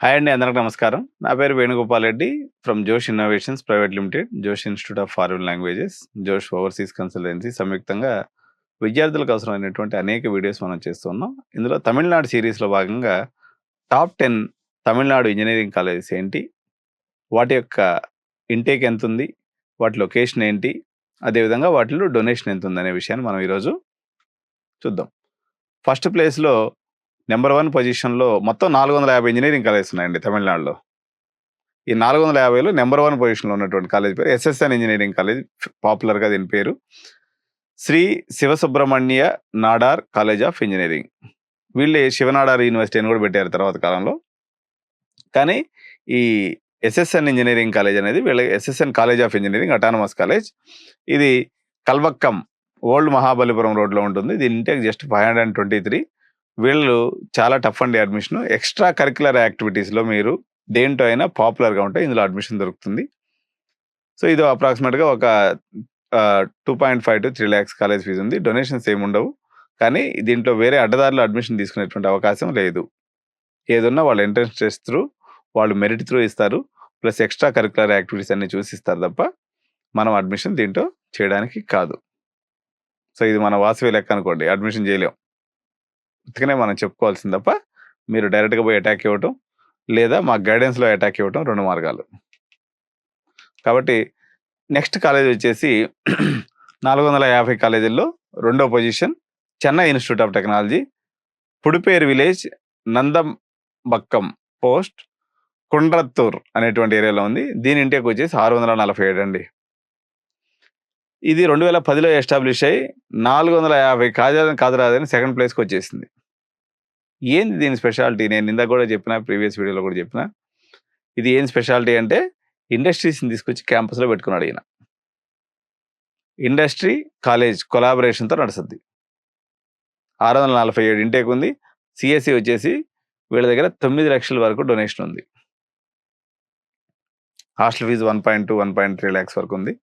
Hi అండి, అందరికి నమస్కారం. నా పేరు వేణుగోపాల్ రెడ్డి ఫ్రమ్ జోష్ ఇన్నోవేషన్స్ ప్రైవేట్ లిమిటెడ్, జోష్ ఇన్స్టిట్యూట్ ఆఫ్ ఫారిన్ లాంగ్వేజెస్, జోష్ ఓవర్సీస్ కన్సల్టెన్సీ సంయుక్తంగా విద్యార్థులకు అవసరమైనటువంటి అనేక వీడియోస్ మనం చేస్తున్నాం. ఇందులో తమిళనాడు సిరీస్లో భాగంగా టాప్ 10 తమిళనాడు ఇంజనీరింగ్ కాలేజెస్ ఏంటి, వాటి యొక్క ఇంటేక్ ఎంత ఉంది, వాటి లొకేషన్ ఏంటి, అదేవిధంగా వాటిలో డొనేషన్ ఎంత ఉంది అనే విషయాన్ని మనం ఈరోజు చూద్దాం. ఫస్ట్ ప్లేస్లో నెంబర్ 1 పొజిషన్లో మొత్తం 450 ఇంజనీరింగ్ కాలేజెస్ ఉన్నాయండి తమిళనాడులో. ఈ 450లో నెంబర్ 1 పొజిషన్లో ఉన్నటువంటి కాలేజ్ పేరు ఎస్ఎస్ఎన్ ఇంజనీరింగ్ కాలేజ్, పాపులర్గా దీని పేరు Sri Sivasubramaniya Nadar College of Engineering. వీళ్ళే శివనాడార్ యూనివర్సిటీ అని కూడా పెట్టారు తర్వాత కాలంలో. కానీ ఈ ఎస్ఎస్ఎన్ ఇంజనీరింగ్ కాలేజ్ అనేది వీళ్ళ SSN college of engineering autonomous college. ఇది కల్వక్కం ఓల్డ్ మహాబలిపురం రోడ్లో ఉంటుంది. దీని ఇంటేక్ జస్ట్ 523. వీళ్ళు చాలా టఫ్ అండి అడ్మిషన్. ఎక్స్ట్రా కరిక్యులర్ యాక్టివిటీస్లో మీరు దేంట్లో అయినా పాపులర్గా ఉంటే ఇందులో అడ్మిషన్ దొరుకుతుంది. సో ఇది అప్రాక్సిమేట్గా ఒక 2.5 to 3 lakhs కాలేజ్ ఫీజు ఉంది. డొనేషన్స్ ఏమి ఉండవు, కానీ దీంట్లో వేరే అడ్డదారులు అడ్మిషన్ తీసుకునేటువంటి అవకాశం లేదు. ఏదన్నా వాళ్ళు ఎంట్రన్స్ టెస్ట్ త్రూ, వాళ్ళు మెరిట్ త్రూ ఇస్తారు, ప్లస్ ఎక్స్ట్రా కరిక్యులర్ యాక్టివిటీస్ అన్ని చూసి ఇస్తారు తప్ప మనం అడ్మిషన్ దీంట్లో చేయడానికి కాదు. సో ఇది మన వాసవి లెక్క అనుకోండి, అడ్మిషన్ చేయలేం. అందుకనే మనం చెప్పుకోవాల్సింది తప్ప మీరు డైరెక్ట్గా పోయి అటాక్ ఇవ్వటం లేదా మా గైడెన్స్లో అటాక్ ఇవ్వటం 2 మార్గాలు. కాబట్టి నెక్స్ట్ కాలేజ్ వచ్చేసి 450 కాలేజీల్లో రెండో position Chennai institute of technology, Puduperu village, Nandambakkam post, Kundrathur అనేటువంటి ఏరియాలో ఉంది. దీని ఇంటేక్ వచ్చేసి 647 అండి. ఇది 2010లో ఎస్టాబ్లిష్ అయ్యి 450 కాలేజీలను కాదరాదని సెకండ్ ప్లేస్కి వచ్చేసింది. ఏంది దీని స్పెషాలిటీ? నేను ఇందాక కూడా చెప్పిన, ప్రీవియస్ వీడియోలో కూడా చెప్పిన. ఇది ఏం స్పెషాలిటీ అంటే ఇండస్ట్రీస్ని తీసుకొచ్చి క్యాంపస్లో పెట్టుకున్నాడు ఈయన. ఇండస్ట్రీ కాలేజ్ కొలాబరేషన్తో నడుస్తుంది. 647 ఇంటేక్ ఉంది. సిఎస్సి వచ్చేసి వీళ్ళ దగ్గర 9 లక్షల వరకు డొనేషన్ ఉంది. హాస్టల్ ఫీజు 1.2, 1.3 lakhs వరకు ఉంది.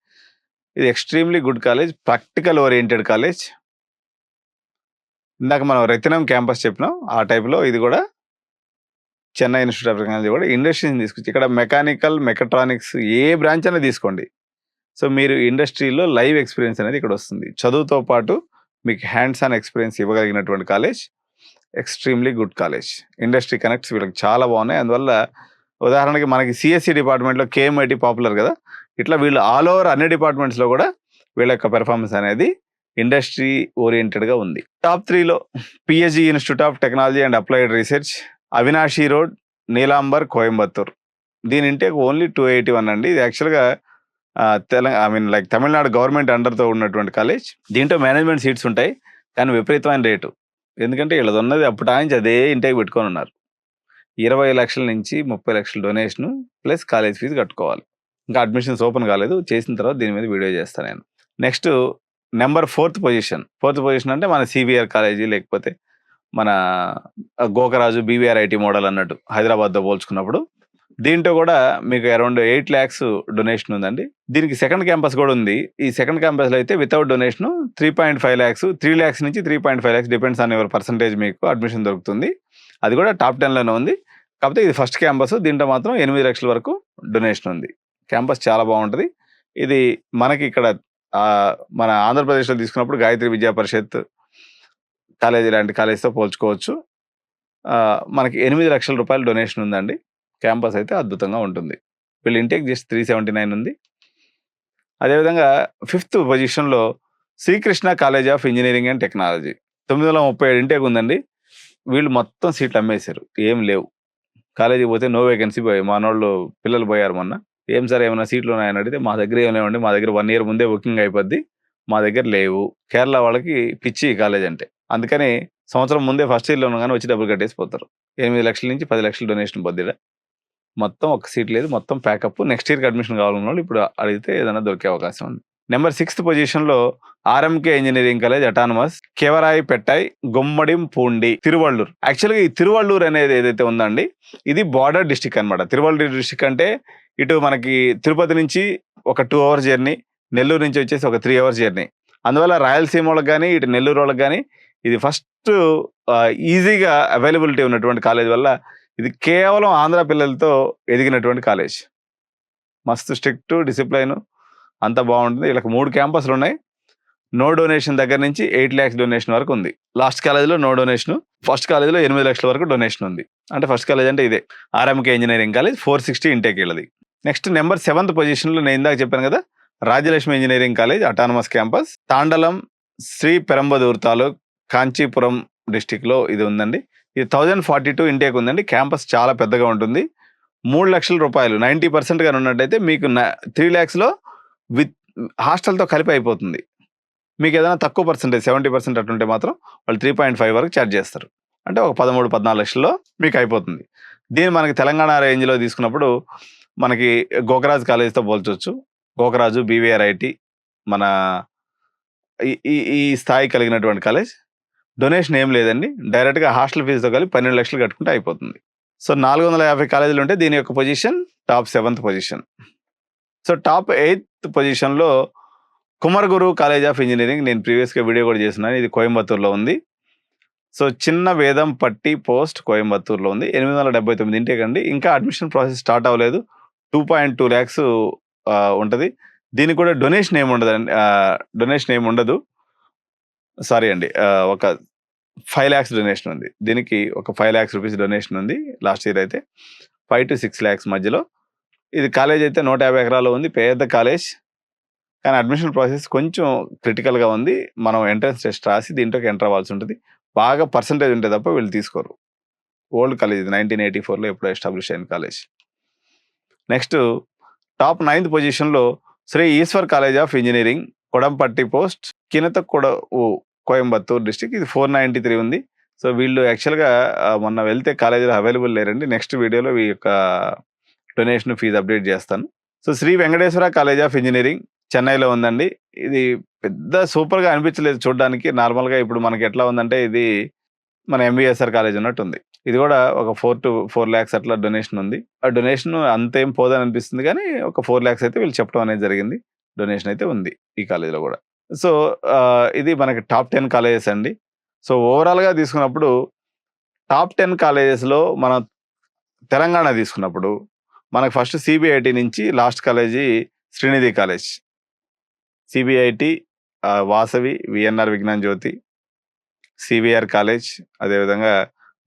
ఇది extremely good college, practical oriented college. ఇందాక మనం రత్నం క్యాంపస్ చెప్పినాం, ఆ టైప్లో ఇది కూడా చెన్నై ఇన్స్టిట్యూట్ ఆఫ్ టెక్నాలజీ కూడా ఇండస్ట్రీని తీసుకొచ్చి ఇక్కడ మెకానికల్, మెకట్రానిక్స్ ఏ బ్రాంచ్ అయినా తీసుకోండి. సో మీరు ఇండస్ట్రీలో లైవ్ ఎక్స్పీరియన్స్ అనేది ఇక్కడ వస్తుంది. చదువుతో పాటు మీకు హ్యాండ్స్ ఆన్ ఎక్స్పీరియన్స్ ఇవ్వగలిగినటువంటి college, extremely good college. Industry connects వీళ్ళకి చాలా బాగున్నాయి. అందువల్ల ఉదాహరణకి మనకి సిఎస్సి డిపార్ట్మెంట్లో కేఎంఐటి పాపులర్ కదా, ఇట్లా వీళ్ళు ఆల్ ఓవర్ అన్ని డిపార్ట్మెంట్స్లో కూడా వీళ్ళ యొక్క పెర్ఫార్మెన్స్ అనేది ఇండస్ట్రీ ఓరియంటెడ్గా ఉంది. టాప్ 3లో PhD institute of technology and applied research, Avinashi road, Neelambur, Coimbatore. దీని ఇంటేక్ ఓన్లీ 281 అండి. ఇది యాక్చువల్గా తమిళనాడు గవర్నమెంట్ అండర్తో ఉన్నటువంటి కాలేజ్. దీంట్లో మేనేజ్మెంట్ సీట్స్ ఉంటాయి, కానీ విపరీతమైన రేటు. ఎందుకంటే వీళ్ళది ఉన్నది అప్పుడు నుంచి అదే ఇంటేక్ పెట్టుకొని ఉన్నారు. 20 లక్షల నుంచి 30 లక్షల డొనేషను ప్లస్ కాలేజ్ ఫీజు కట్టుకోవాలి. ఇంకా అడ్మిషన్స్ ఓపెన్ కాలేదు, చేసిన తర్వాత దీని మీద వీడియో చేస్తాను నేను. నెక్స్ట్ నెంబర్ 4th పొజిషన్ అంటే మన సిబిఆర్ కాలేజీ, లేకపోతే మన గోకరాజు బీవీఆర్ ఐటీ మోడల్ అన్నట్టు హైదరాబాద్తో పోల్చుకున్నప్పుడు దీంట్లో కూడా మీకు అరౌండ్ 8 lakhs డొనేషన్ ఉందండి. దీనికి సెకండ్ క్యాంపస్ కూడా ఉంది. ఈ సెకండ్ క్యాంపస్లో అయితే వితౌట్ డొనేషన్ 3.5 lakhs, 3 lakhs నుంచి 3.5 lakhs depends on your percentage మీకు అడ్మిషన్ దొరుకుతుంది. అది కూడా టాప్ 10లోనే ఉంది. కాకపోతే ఇది ఫస్ట్ క్యాంపస్, దీంట్లో మాత్రం 8 లక్షల వరకు డొనేషన్ ఉంది. క్యాంపస్ చాలా బాగుంటుంది. ఇది మనకి ఇక్కడ మన ఆంధ్రప్రదేశ్లో తీసుకున్నప్పుడు గాయత్రి విద్యా పరిషత్ కాలేజీ లాంటి కాలేజ్తో పోల్చుకోవచ్చు. మనకి 8 లక్షల రూపాయలు డొనేషన్ ఉందండి. క్యాంపస్ అయితే అద్భుతంగా ఉంటుంది. వీళ్ళ ఇంటేక్ జస్ట్ 379 ఉంది. అదేవిధంగా 5th పొజిషన్లో Sri Krishna College of Engineering and Technology, 937 intake ఉందండి. వీళ్ళు మొత్తం సీట్లు అమ్మేశారు, ఏం లేవు. కాలేజీకి పోతే నో వేకెన్సీ పోయాయి. మనోళ్ళు పిల్లలు పోయారు మొన్న. ఏం సార్ ఏమైనా సీట్లు ఉన్నాయని అడిగితే మా దగ్గర ఏం లేవండి, మా దగ్గర 1 year ముందే బుకింగ్ అయిపోద్ది, మా దగ్గర లేవు. కేరళ వాళ్ళకి పిచ్చి కాలేజ్ అంటే, అందుకని సంవత్సరం ముందే ఫస్ట్ ఇయర్లో కానీ వచ్చి డబ్బులు కట్టేసిపోతారు. 8 లక్షల నుంచి 10 లక్షల డొనేషన్ పొద్దుట. మొత్తం ఒక సీట్ లేదు, మొత్తం ప్యాకప్. నెక్స్ట్ ఇయర్కి అడ్మిషన్ కావాలన్న వాళ్ళు ఇప్పుడు అడిగితే ఏదైనా దొరికే అవకాశం ఉంది. నెంబర్ 6th పొజిషన్లో ఆర్ఎంకే ఇంజనీరింగ్ కాలేజ్ అటానమస్, కెవరాయి పెట్టాయి, గుమ్మడిం పూండి, తిరువళ్ళూరు. యాక్చువల్గా ఈ తిరువళ్ళూరు అనేది ఏదైతే ఉందండి, ఇది బార్డర్ డిస్టిక్ అనమాట. తిరువళ్ళూరు డిస్టిక్ అంటే ఇటు మనకి తిరుపతి నుంచి ఒక 2 hours జర్నీ, నెల్లూరు నుంచి వచ్చేసి ఒక 3 hours జర్నీ. అందువల్ల రాయలసీమ వాళ్ళకి కానీ ఇటు నెల్లూరు వాళ్ళకి కానీ ఇది ఫస్ట్ ఈజీగా అవైలబిలిటీ ఉన్నటువంటి కాలేజ్ వల్ల ఇది కేవలం ఆంధ్ర పిల్లలతో ఎదిగినటువంటి కాలేజ్. మస్తు స్ట్రిక్ట్, డిసిప్లైన్ అంతా బాగుంటుంది. వీళ్ళకి 3 క్యాంపస్లు ఉన్నాయి. నో డొనేషన్ దగ్గర నుంచి 8 lakhs డొనేషన్ వరకు ఉంది. లాస్ట్ కాలేజీలో నో డొనేషన్, ఫస్ట్ కాలేజీలో 8 లక్షల వరకు డొనేషన్ ఉంది. అంటే ఫస్ట్ కాలేజ్ అంటే ఇదే ఆర్ఎంకే ఇంజనీరింగ్ కాలేజ్, 460 ఇంటేక్ వీళ్ళది. నెక్స్ట్ నెంబర్ 7th పొజిషన్లో నేను ఇందాక చెప్పాను కదా, Rajalakshmi engineering college autonomous campus, Thandalam Sri Perambudur taluk, Kancheepuram డిస్టిక్లో ఇది ఉందండి. ఇది 1042 ఇంటేక్ ఉందండి. క్యాంపస్ చాలా పెద్దగా ఉంటుంది. 3 లక్షల రూపాయలు 90% గా ఉన్నట్టయితే మీకు 3 lakhsలో విత్ హాస్టల్తో కలిపి అయిపోతుంది. మీకు ఏదైనా తక్కువ పర్సెంటేజ్ 70% అట్లుంటే మాత్రం వాళ్ళు 3.5 వరకు ఛార్జ్ చేస్తారు. అంటే ఒక 13-14 లక్షల్లో మీకు అయిపోతుంది. దీన్ని మనకి తెలంగాణ రేంజ్లో తీసుకున్నప్పుడు మనకి గోకరాజు కాలేజ్తో పోల్చొచ్చు. గోకరాజు, బీవీఆర్ ఐటీ మన ఈ స్థాయి కలిగినటువంటి కాలేజ్. డొనేషన్ ఏం లేదండి, డైరెక్ట్గా హాస్టల్ ఫీజుతో కలిపి 12 లక్షలు కట్టుకుంటే అయిపోతుంది. సో 450 కాలేజీలు ఉంటే దీని యొక్క position top 7th position. So top 8th పొజిషన్లో కుమరగురు కాలేజ్ ఆఫ్ ఇంజనీరింగ్. నేను ప్రీవియస్గా వీడియో కూడా చేస్తున్నాను. ఇది కోయంబత్తూరులో ఉంది. సో చిన్న వేదం పట్టి పోస్ట్ కోయంబత్తూరులో ఉంది. 879 ఇంటేక్ అండి. ఇంకా అడ్మిషన్ ప్రాసెస్ స్టార్ట్ అవ్వలేదు. 2.2 lakhs ఉంటుంది. దీనికి కూడా డొనేషన్ ఏమి ఉండదు. సారీ అండి, ఒక 5 lakhs డొనేషన్ ఉంది. దీనికి ఒక 5 lakhs రూపీస్ డొనేషన్ ఉంది. లాస్ట్ ఇయర్ అయితే 5 to 6 lakhs మధ్యలో. ఇది కాలేజ్ అయితే 150 ఎకరాలు ఉంది, పెద్ద కాలేజ్. కానీ అడ్మిషన్ ప్రాసెస్ కొంచెం క్రిటికల్గా ఉంది. మనం ఎంట్రన్స్ టెస్ట్ రాసి దీంట్లోకి ఎంటర్ అవ్వాల్సి ఉంటుంది. బాగా పర్సంటేజ్ ఉంటే తప్ప వీళ్ళు తీసుకోరు. ఓల్డ్ కాలేజ్, 1984లో ఎప్పుడో ఎస్టాబ్లిష్ అయిన కాలేజ్. నెక్స్ట్ టాప్ 9th పొజిషన్లో Sri Eshwar college of engineering, Kodampatti post, Coimbatore district. ఇది 493 ఉంది. సో వీళ్ళు యాక్చువల్గా మొన్న వెళ్తే కాలేజీలో అవైలబుల్ లేరండి. నెక్స్ట్ వీడియోలో ఈ యొక్క డొనేషన్ ఫీజు అప్డేట్ చేస్తాను. So Sri Venkateswara College of Engineering చెన్నైలో ఉందండి. ఇది పెద్ద సూపర్గా అనిపించలేదు చూడడానికి. నార్మల్గా ఇప్పుడు మనకి ఎట్లా ఉందంటే ఇది మన ఎంబీఎస్ఆర్ కాలేజ్ ఉన్నట్టు ఉంది. ఇది కూడా ఒక 4 to 4 lakhs అట్లా డొనేషన్ ఉంది. ఆ డొనేషన్ అంతేం పోదని అనిపిస్తుంది, కానీ ఒక 4 lakhs అయితే వీళ్ళు చెప్పడం అనేది జరిగింది. డొనేషన్ అయితే ఉంది ఈ కాలేజీలో కూడా. సో ఇది మనకి టాప్ 10 కాలేజెస్ అండి. సో ఓవరాల్గా తీసుకున్నప్పుడు టాప్ 10 కాలేజెస్లో మనం తెలంగాణ తీసుకున్నప్పుడు మనకు ఫస్ట్ సిబిఐటి నుంచి last college Srinidhi college, CBIT, Vasavi, VNR Vignan Jyothi, CVR college, అదేవిధంగా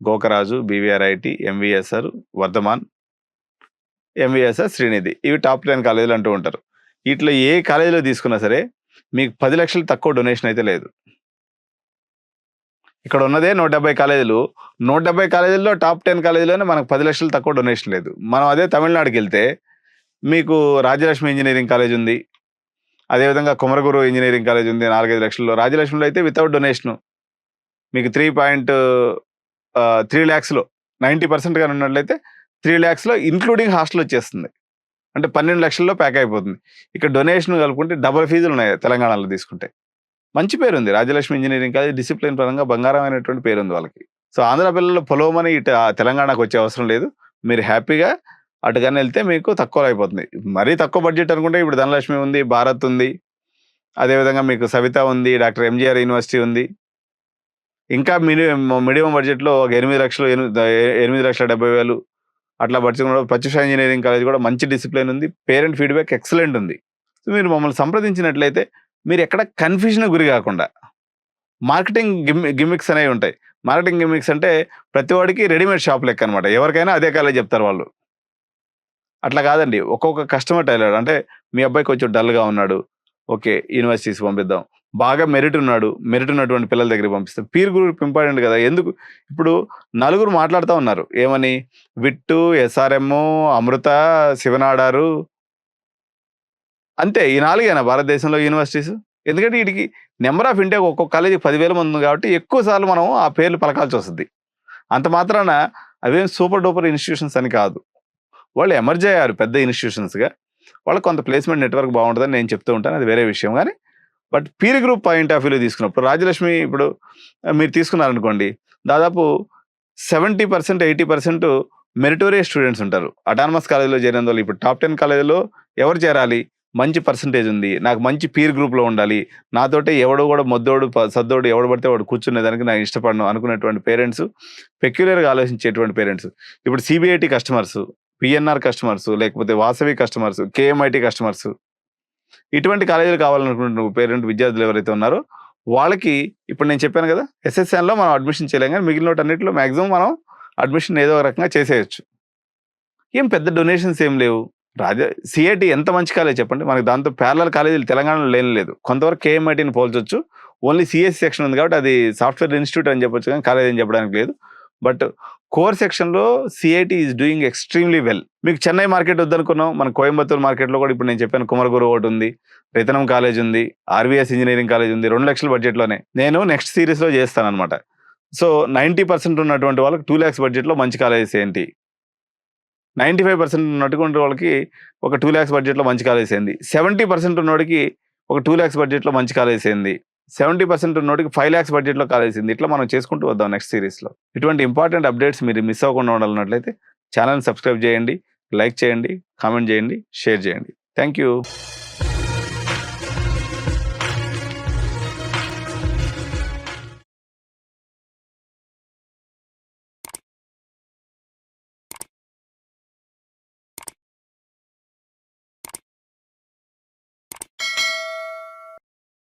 Gokaraju, BVR IT, MVSR Vardhaman, MVSR Srinidhi. ఇవి టాప్ 10 కాలేజీలు అంటూ ఉంటారు. వీటిలో ఏ కాలేజీలో తీసుకున్నా సరే మీకు 10 లక్షలు తక్కువ డొనేషన్ అయితే లేదు. ఇక్కడ ఉన్నదే 170 కాలేజీలు. 170 కాలేజీల్లో టాప్ 10 కాలేజీలోనే మనకు 10 లక్షలు తక్కువ డొనేషన్ లేదు. మనం అదే తమిళనాడుకి వెళ్తే మీకు రాజలక్ష్మి ఇంజనీరింగ్ కాలేజ్ ఉంది, అదేవిధంగా కుమరగురు ఇంజనీరింగ్ కాలేజ్ ఉంది 4-5 లక్షల్లో. రాజలక్ష్మిలో అయితే వితౌట్ డొనేషను మీకు 3 lakhsలో 90% గా ఉన్నట్లయితే 3 lakhsలో ఇంక్లూడింగ్ హాస్టల్ వచ్చేస్తుంది. అంటే 12 లక్షల్లో ప్యాక్ అయిపోతుంది. ఇక్కడ డొనేషన్ కలుపుకుంటే డబల్ ఫీజులు ఉన్నాయి తెలంగాణలో తీసుకుంటే. మంచి పేరు ఉంది రాజలక్ష్మి ఇంజనీరింగ్ కాలేజ్. డిసిప్లిన్ పరంగా బంగారమైనటువంటి పేరు ఉంది వాళ్ళకి. సో ఆంధ్ర పిల్లలు పొలవమని ఇటు తెలంగాణకు వచ్చే అవసరం లేదు. మీరు హ్యాపీగా అటుగానే వెళ్తే మీకు తక్కువలో అయిపోతుంది. మరీ తక్కువ బడ్జెట్ అనుకుంటే ఇప్పుడు ధనలక్ష్మి ఉంది, భారత్ ఉంది, అదేవిధంగా మీకు సవిత ఉంది, డాక్టర్ ఎంజీఆర్ యూనివర్సిటీ ఉంది. ఇంకా మీడియం బడ్జెట్లో ఒక 8,70,000 అట్లా బడ్జెట్ కూడా ప్రత్యూష ఇంజనీరింగ్ కాలేజ్ కూడా మంచి డిసిప్లిన్ ఉంది. పేరెంట్ ఫీడ్బ్యాక్ ఎక్సలెంట్ ఉంది. సో మీరు మమ్మల్ని సంప్రదించినట్లయితే మీరు ఎక్కడ కన్ఫ్యూజన్ గురి కాకుండా, మార్కెటింగ్ గిమ్మిక్స్ అనేవి ఉంటాయి. మార్కెటింగ్ గిమ్మిక్స్ అంటే ప్రతి వాడికి రెడీమేడ్ షాప్ లెక్క అనమాట. ఎవరికైనా అదే కాలేజ్ చెప్తారు వాళ్ళు. అట్లా కాదండి, ఒక్కొక్క కస్టమర్ టైలర్. అంటే మీ అబ్బాయి కొంచెం డల్గా ఉన్నాడు, ఓకే యూనివర్సిటీస్ పంపిద్దాం. బాగా మెరిట్ ఉన్నటువంటి పిల్లల దగ్గరికి పంపిస్తాం. పీర్ గ్రూప్ ఇంపార్టెంట్ కదా. ఎందుకు ఇప్పుడు నలుగురు మాట్లాడుతూ ఉన్నారు ఏమని, విట్టు, ఎస్ఆర్ఎం, అమృత, శివనాడారు, అంతే. ఈ 4 భారతదేశంలో యూనివర్సిటీస్. ఎందుకంటే వీటికి నెంబర్ ఆఫ్ ఇండియా ఒక్కొక్క కాలేజీ 10,000 మంది ఉంది కాబట్టి ఎక్కువ సార్లు మనం ఆ పేర్లు పలకాల్సి వస్తుంది. అంత మాత్రాన అవేం సూపర్ డూపర్ ఇన్స్టిట్యూషన్స్ అని కాదు. వాళ్ళు ఎమర్జ్ అయ్యారు పెద్ద ఇన్స్టిట్యూషన్స్గా. వాళ్ళకి కొంత ప్లేస్మెంట్ నెట్వర్క్ బాగుంటుందని నేను చెప్తూ ఉంటాను, అది వేరే విషయం. కానీ but peer group point of వ్యూలో తీసుకున్నప్పుడు రాజలక్ష్మి ఇప్పుడు మీరు తీసుకున్నారనుకోండి, దాదాపు 70%, 80% మెరిటోరియస్ స్టూడెంట్స్ ఉంటారు. అటానమస్ కాలేజీలో చేరిన వాళ్ళు ఇప్పుడు టాప్ 10 కాలేజీలో ఎవరు చేరాలి? మంచి పర్సంటేజ్ ఉంది, నాకు మంచి పీర్ గ్రూప్లో ఉండాలి, నాతోటే ఎవడో కూడా మొద్దోడు సద్దోడు ఎవడు పడితే వాడు కూర్చునేదానికి నాకు ఇష్టపడను అనుకునేటువంటి పేరెంట్స్, పెక్యులర్గా ఆలోచించేటువంటి పేరెంట్స్. ఇప్పుడు సిబిఐటి కస్టమర్స్, పిఎన్ఆర్ కస్టమర్స్, లేకపోతే వాసవి కస్టమర్స్, కేఎంఐటి కస్టమర్స్, ఇటువంటి కాలేజీలు కావాలనుకుంటున్న పేరెంట్ విద్యార్థులు ఎవరైతే ఉన్నారో వాళ్ళకి ఇప్పుడు నేను చెప్పాను కదా, ఎస్ఎస్ఎన్లో మనం అడ్మిషన్ చేయలేం, కానీ మిగిలిన అన్నింటిలో మ్యాక్సిమం మనం అడ్మిషన్ ఏదో ఒక రకంగా చేసేయచ్చు. ఏం పెద్ద డొనేషన్స్ ఏం లేవు. సిఐటి ఎంత మంచి కాలేజ్ చెప్పండి, మనకి దాంతో ప్యారలల్ కాలేజీలు తెలంగాణలో లేదు. కొంతవరకు కేఎంఐటీని పోల్చొచ్చు, ఓన్లీ సిఎస్సి సెక్షన్ ఉంది కాబట్టి అది సాఫ్ట్వేర్ ఇన్స్టిట్యూట్ అని చెప్పొచ్చు, కానీ కాలేజ్ అని చెప్పడానికి లేదు. బట్ కోర్ సెక్షన్లో CIT is doing extremely well. మీకు చెన్నై మార్కెట్ వద్దనుకున్నాం, మన కోయంబత్తూరు మార్కెట్లో కూడా ఇప్పుడు నేను చెప్పాను కుమరగురు ఒకటి ఉంది, రైతనం కాలేజ్ ఉంది, ఆర్వీఎస్ ఇంజనీరింగ్ కాలేజ్ ఉంది, 2 లక్షల బడ్జెట్లోనే. నేను నెక్స్ట్ సిరీస్లో చేస్తాను అనమాట. సో 90% ఉన్నటువంటి వాళ్ళకి 2 lakhs బడ్జెట్లో మంచి కాలేజెస్ ఏంటి, 95% ఉన్నటువంటి వాళ్ళకి ఒక 2 lakhs బడ్జెట్లో మంచి కాలేజ్ ఏంది, 70% ఉన్నోడికి ఒక 2 lakhs బడ్జెట్లో మంచి కాలేజ్ ఏంది, 70% ఉన్నోడికి 5 lakhs బడ్జెట్లో కాలేజ్ ఏంది, ఇట్లా మనం చేసుకుంటూ వద్దాం నెక్స్ట్ సిరీస్లో. ఇటువంటి ఇంపార్టెంట్ అప్డేట్స్ మీరు మిస్ అవ్వకుండా ఉండాలన్నట్లయితే ఛానల్ని సబ్స్క్రైబ్ చేయండి, లైక్ చేయండి, కామెంట్ చేయండి, షేర్ చేయండి. Thank you.